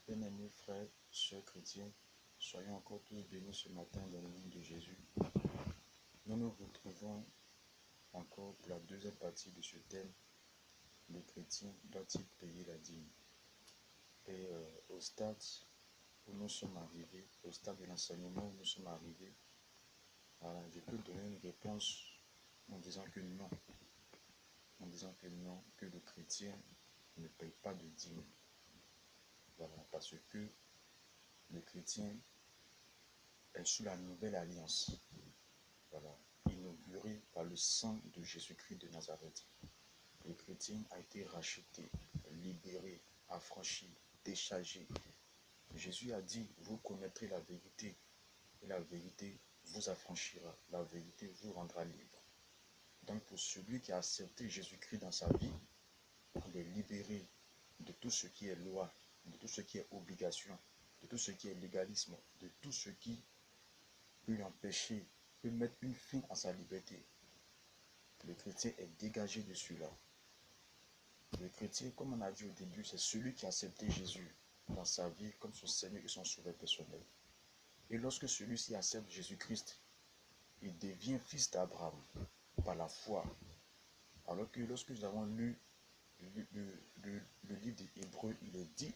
Bien-aimés frères, sœurs chrétiens, soyons encore tous bénis ce matin dans le nom de Jésus. Nous nous retrouvons encore pour la deuxième partie de ce thème. Le chrétien doit-il payer la dîme? Et au stade où nous sommes arrivés, au stade de l'enseignement où nous sommes arrivés, je peux donner une réponse en disant que non. En disant que non, que le chrétien ne paye pas de dîme. Voilà, parce que le chrétien est sous la nouvelle alliance. Voilà, inaugurée par le sang de Jésus-Christ de Nazareth. Le chrétien a été racheté, libéré, affranchi, déchargé. Jésus a dit, vous connaîtrez la vérité, et la vérité vous affranchira, la vérité vous rendra libre. Donc pour celui qui a accepté Jésus-Christ dans sa vie, il est libéré de tout ce qui est loi, de tout ce qui est obligation, de tout ce qui est légalisme, de tout ce qui peut l'empêcher, peut mettre une fin à sa liberté. Le chrétien est dégagé de celui-là. Le chrétien, comme on a dit au début, c'est celui qui a accepté Jésus dans sa vie comme son Seigneur et son Sauveur personnel. Et lorsque celui-ci accepte Jésus-Christ, il devient fils d'Abraham par la foi. Alors que lorsque nous avons lu le livre des Hébreux, il est dit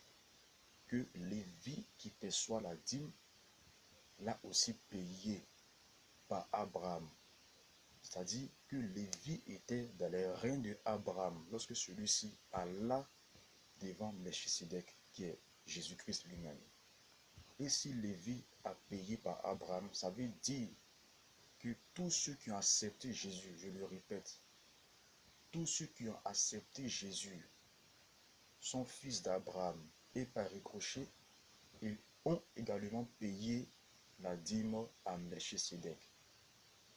que Lévi qui perçoit la dîme l'a aussi payé par Abraham. C'est-à-dire que Lévi était dans les règnes d'Abraham lorsque celui-ci alla devant Melchisedec, qui est Jésus-Christ lui-même. Et si Lévi a payé par Abraham, ça veut dire que tous ceux qui ont accepté Jésus, je le répète, tous ceux qui ont accepté Jésus sont fils d'Abraham et par ricochet, ils ont également payé la dîme à Melchisedec.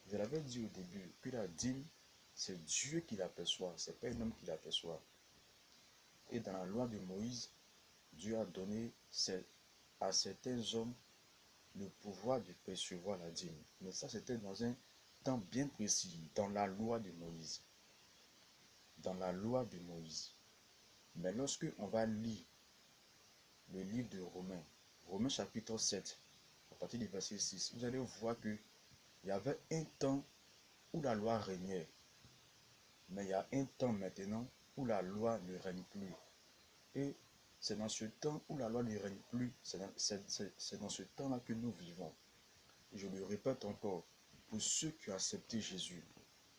Je l'avais dit au début que la dîme, c'est Dieu qui l'aperçoit, ce n'est pas un homme qui l'aperçoit. Et dans la loi de Moïse, Dieu a donné à certains hommes le pouvoir de percevoir la dîme. Mais ça, c'était dans un temps bien précis, dans la loi de Moïse. Dans la loi de Moïse. Mais lorsque on va lire le livre de Romains, Romains chapitre 7, à partir du verset 6, vous allez voir qu'il y avait un temps où la loi régnait. Mais il y a un temps maintenant où la loi ne règne plus. Et c'est dans ce temps où la loi ne règne plus, c'est dans ce temps-là que nous vivons. Et je le répète encore, pour ceux qui ont accepté Jésus,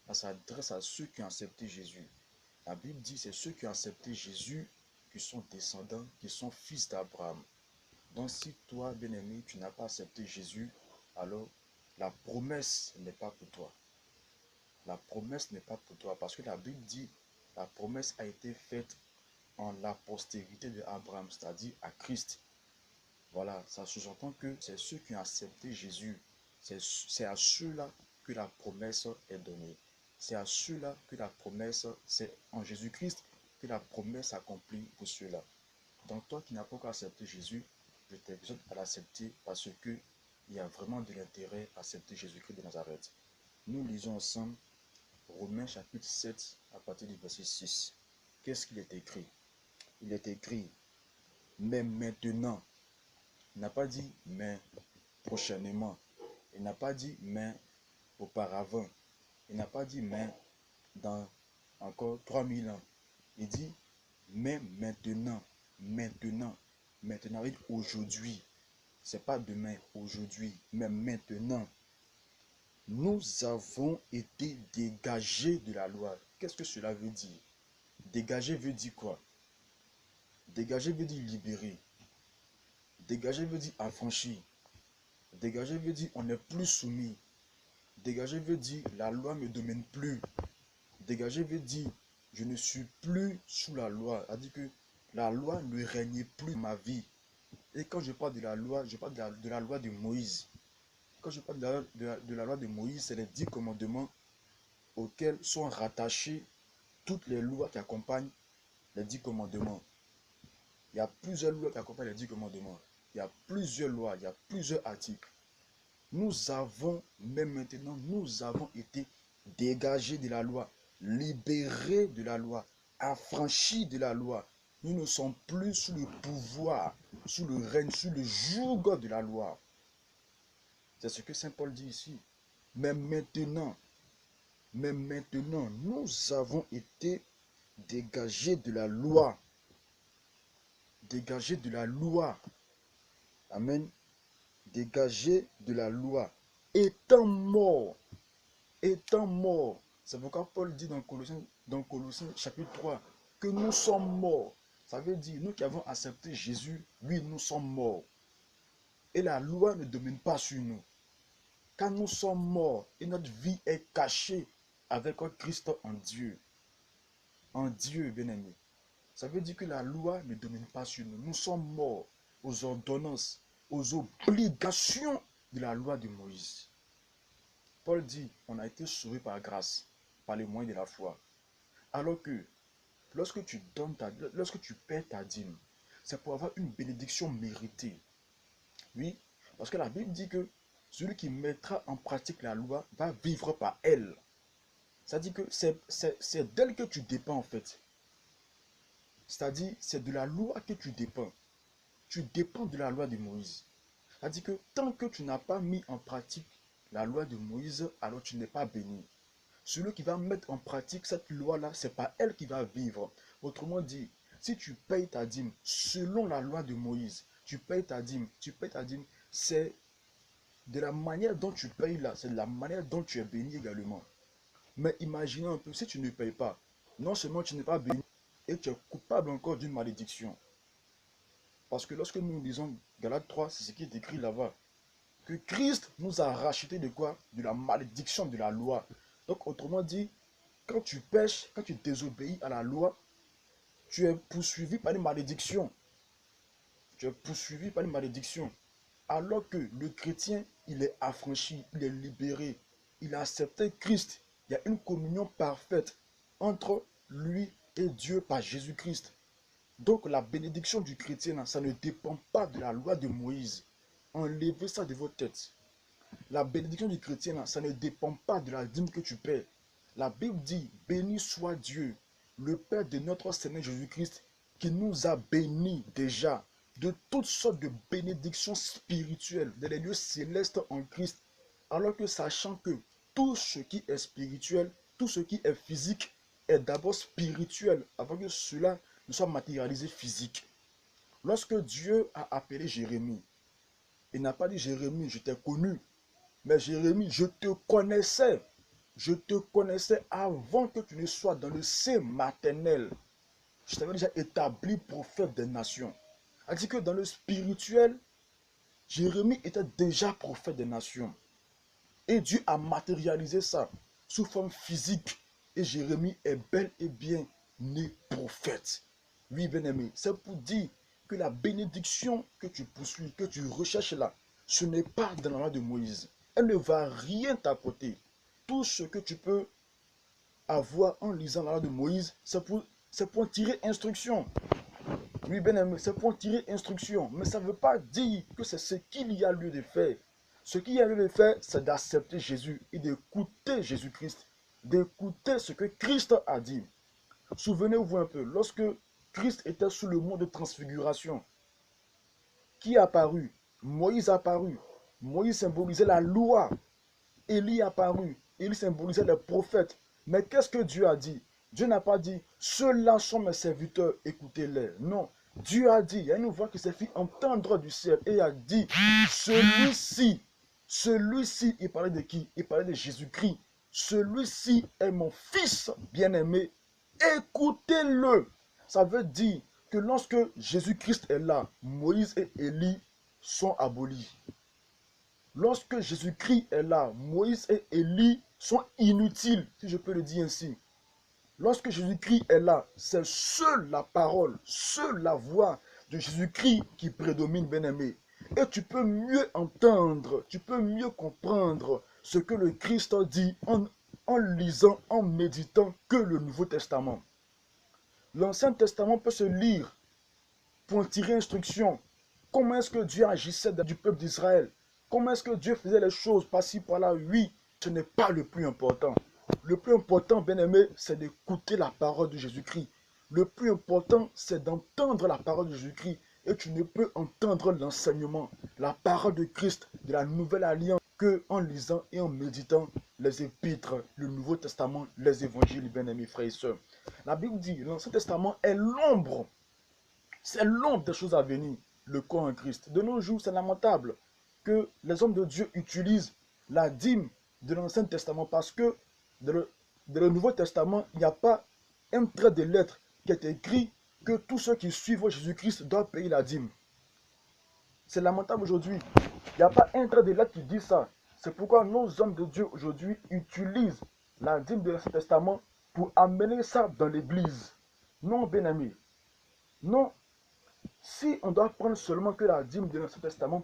ça s'adresse à ceux qui ont accepté Jésus. La Bible dit, c'est ceux qui ont accepté Jésus qui sont descendants, qui sont fils d'Abraham. Donc si toi, bien-aimé, tu n'as pas accepté Jésus, alors la promesse n'est pas pour toi. La promesse n'est pas pour toi, parce que la Bible dit, la promesse a été faite en la postérité d'Abraham, c'est-à-dire à Christ. Voilà, ça sous-entend que c'est ceux qui ont accepté Jésus, c'est à ceux-là que la promesse est donnée. C'est à ceux-là que la promesse, c'est en Jésus-Christ que la promesse s'accomplit pour ceux-là. Donc toi qui n'as pas encore accepté Jésus, je t'exhorte à l'accepter parce qu'il y a vraiment de l'intérêt à accepter Jésus-Christ de Nazareth. Nous lisons ensemble Romains chapitre 7 à partir du verset 6. Qu'est-ce qu'il est écrit? Il est écrit, mais maintenant. Il n'a pas dit mais prochainement. Il n'a pas dit mais auparavant. Il n'a pas dit mais dans encore 3000 ans. Il dit mais maintenant. Maintenant. Maintenant. Aujourd'hui. Ce n'est pas demain, aujourd'hui. Mais maintenant. Nous avons été dégagés de la loi. Qu'est-ce que cela veut dire? Dégager veut dire quoi? Dégager veut dire libérer. Dégager veut dire affranchir. Dégager veut dire on n'est plus soumis. Dégager veut dire la loi ne me domine plus. Dégager veut dire je ne suis plus sous la loi. C'est-à-dire que la loi ne règne plus dans ma vie. Et quand je parle de la loi, je parle de la loi de Moïse. Quand je parle de la loi de Moïse, c'est les 10 commandements auxquels sont rattachés toutes les lois qui accompagnent les 10 commandements. Il y a plusieurs lois qui accompagnent les 10 commandements. Il y a plusieurs lois, il y a plusieurs articles. Nous avons, même maintenant, nous avons été dégagés de la loi, libérés de la loi, affranchis de la loi. Nous ne sommes plus sous le pouvoir sous le règne, sous le joug de la loi. C'est ce que Saint Paul dit ici. Mais maintenant, nous avons été dégagés de la loi. Dégagés de la loi. Amen. Dégagés de la loi. Étant morts. Étant morts. C'est pourquoi Paul dit dans Colossiens chapitre 3 que nous sommes morts. Ça veut dire, nous qui avons accepté Jésus, oui, nous sommes morts. Et la loi ne domine pas sur nous. Quand nous sommes morts et notre vie est cachée avec Christ en Dieu. En Dieu, bien-aimé. Ça veut dire que la loi ne domine pas sur nous. Nous sommes morts aux ordonnances, aux obligations de la loi de Moïse. Paul dit, on a été sauvés par grâce, par les moyens de la foi. Alors que lorsque tu paies ta dîme, c'est pour avoir une bénédiction méritée. Oui, parce que la Bible dit que celui qui mettra en pratique la loi va vivre par elle. Ça dit que c'est d'elle que tu dépends en fait. C'est-à-dire, c'est de la loi que tu dépends. Tu dépends de la loi de Moïse. C'est-à-dire que tant que tu n'as pas mis en pratique la loi de Moïse, alors tu n'es pas béni. Celui qui va mettre en pratique cette loi-là, c'est pas elle qui va vivre. Autrement dit, si tu payes ta dîme selon la loi de Moïse, tu payes ta dîme, c'est de la manière dont tu payes là, c'est de la manière dont tu es béni également. Mais imaginez un peu, si tu ne payes pas, non seulement tu n'es pas béni, et tu es coupable encore d'une malédiction. Parce que lorsque nous lisons Galates 3, c'est ce qui est écrit là-bas. Que Christ nous a racheté de quoi? De la malédiction de la loi. Donc autrement dit, quand tu pèches, quand tu désobéis à la loi, tu es poursuivi par une malédiction. Tu es poursuivi par une malédiction. Alors que le chrétien, il est affranchi, il est libéré. Il a accepté Christ. Il y a une communion parfaite entre lui et Dieu par Jésus-Christ. Donc la bénédiction du chrétien, ça ne dépend pas de la loi de Moïse. Enlevez ça de votre tête. La bénédiction du chrétien, ça ne dépend pas de la dîme que tu paies. La Bible dit, béni soit Dieu, le Père de notre Seigneur Jésus-Christ, qui nous a bénis déjà de toutes sortes de bénédictions spirituelles dans les lieux célestes en Christ. Alors que sachant que tout ce qui est spirituel, tout ce qui est physique, est d'abord spirituel, avant que cela ne soit matérialisé physique. Lorsque Dieu a appelé Jérémie, il n'a pas dit Jérémie, je t'ai connu, mais Jérémie, je te connaissais. Je te connaissais avant que tu ne sois dans le sein maternel. Je t'avais déjà établi prophète des nations. C'est-à-dire que dans le spirituel, Jérémie était déjà prophète des nations. Et Dieu a matérialisé ça sous forme physique. Et Jérémie est bel et bien né prophète. Oui, bien-aimé, c'est pour dire que la bénédiction que tu poursuis, que tu recherches là, ce n'est pas dans la loi de Moïse. Elle ne va rien t'apporter. Tout ce que tu peux avoir en lisant la loi de Moïse, c'est pour en tirer instruction. Oui, bien-aimé, c'est pour en tirer instruction. Mais ça ne veut pas dire que c'est ce qu'il y a lieu de faire. Ce qu'il y a lieu de faire, c'est d'accepter Jésus et d'écouter Jésus-Christ. D'écouter ce que Christ a dit. Souvenez-vous un peu, lorsque Christ était sous le mont de transfiguration, qui est apparu? Moïse a apparu. Moïse symbolisait la loi. Élie est apparu. Élie symbolisait les prophètes. Mais qu'est-ce que Dieu a dit? Dieu n'a pas dit, ceux-là sont mes serviteurs, écoutez-les. Non. Dieu a dit, il y a une voix qui s'est fait entendre du ciel et a dit, celui-ci, il parlait de qui? Il parlait de Jésus-Christ. Celui-ci est mon fils bien-aimé, écoutez-le. Ça veut dire que lorsque Jésus-Christ est là, Moïse et Élie sont abolis. Lorsque Jésus-Christ est là, Moïse et Élie sont inutiles, si je peux le dire ainsi. Lorsque Jésus-Christ est là, c'est seule la parole, seule la voix de Jésus-Christ qui prédomine, bien-aimé. Et tu peux mieux entendre, tu peux mieux comprendre ce que le Christ dit en lisant, en méditant que le Nouveau Testament. L'Ancien Testament peut se lire pour en tirer instruction. Comment est-ce que Dieu agissait du peuple d'Israël? Comment est-ce que Dieu faisait les choses par-ci, par-là? Oui, ce n'est pas le plus important. Le plus important, bien-aimé, c'est d'écouter la parole de Jésus-Christ. Le plus important, c'est d'entendre la parole de Jésus-Christ et tu ne peux entendre l'enseignement, la parole de Christ, de la nouvelle alliance, que en lisant et en méditant les épîtres, le Nouveau Testament, les évangiles, bien-aimés frères et sœurs. La Bible dit, l'Ancien Testament est l'ombre. C'est l'ombre des choses à venir, le corps en Christ. De nos jours, c'est lamentable que les hommes de Dieu utilisent la dîme de l'Ancien Testament parce que dans le Nouveau Testament, il n'y a pas un trait de lettre qui est écrit que tous ceux qui suivent Jésus-Christ doivent payer la dîme. C'est lamentable aujourd'hui. Il n'y a pas un trait de lettre qui dit ça. C'est pourquoi nos hommes de Dieu aujourd'hui utilisent la dîme de l'Ancien Testament pour amener ça dans l'église. Non, bien-aimés. Non. Si on doit prendre seulement que la dîme de l'Ancien Testament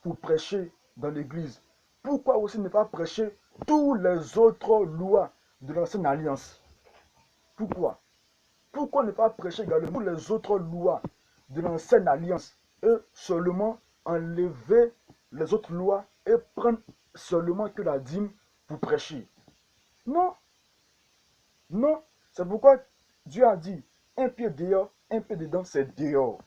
pour prêcher dans l'église, pourquoi aussi ne pas prêcher toutes les autres lois de l'Ancienne Alliance? Pourquoi? Pourquoi ne pas prêcher également toutes les autres lois de l'Ancienne Alliance et seulement enlever les autres lois et prendre seulement que la dîme pour prêcher? Non. Non. C'est pourquoi Dieu a dit, un pied dehors, un pied dedans, c'est dehors.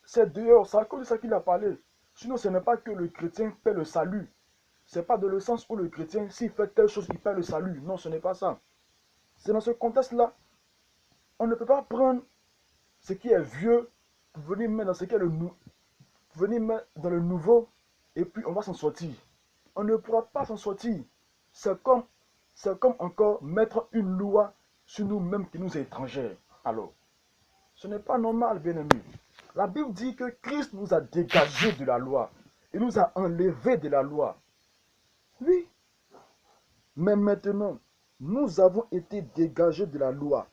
C'est dehors, c'est à cause de ça qu'il a parlé. Sinon, ce n'est pas que le chrétien fait le salut. Ce n'est pas dans le sens où le chrétien, s'il fait telle chose, il fait le salut. Non, ce n'est pas ça. C'est dans ce contexte-là. On ne peut pas prendre ce qui est vieux pour venir mettre dans ce qui est venir mettre dans le nouveau et puis on va s'en sortir. On ne pourra pas s'en sortir. C'est comme encore mettre une loi sur nous-mêmes qui nous est étrangère. Alors, ce n'est pas normal, bien-aimés. La Bible dit que Christ nous a dégagés de la loi. Il nous a enlevés de la loi. Oui. Mais maintenant, nous avons été dégagés de la loi.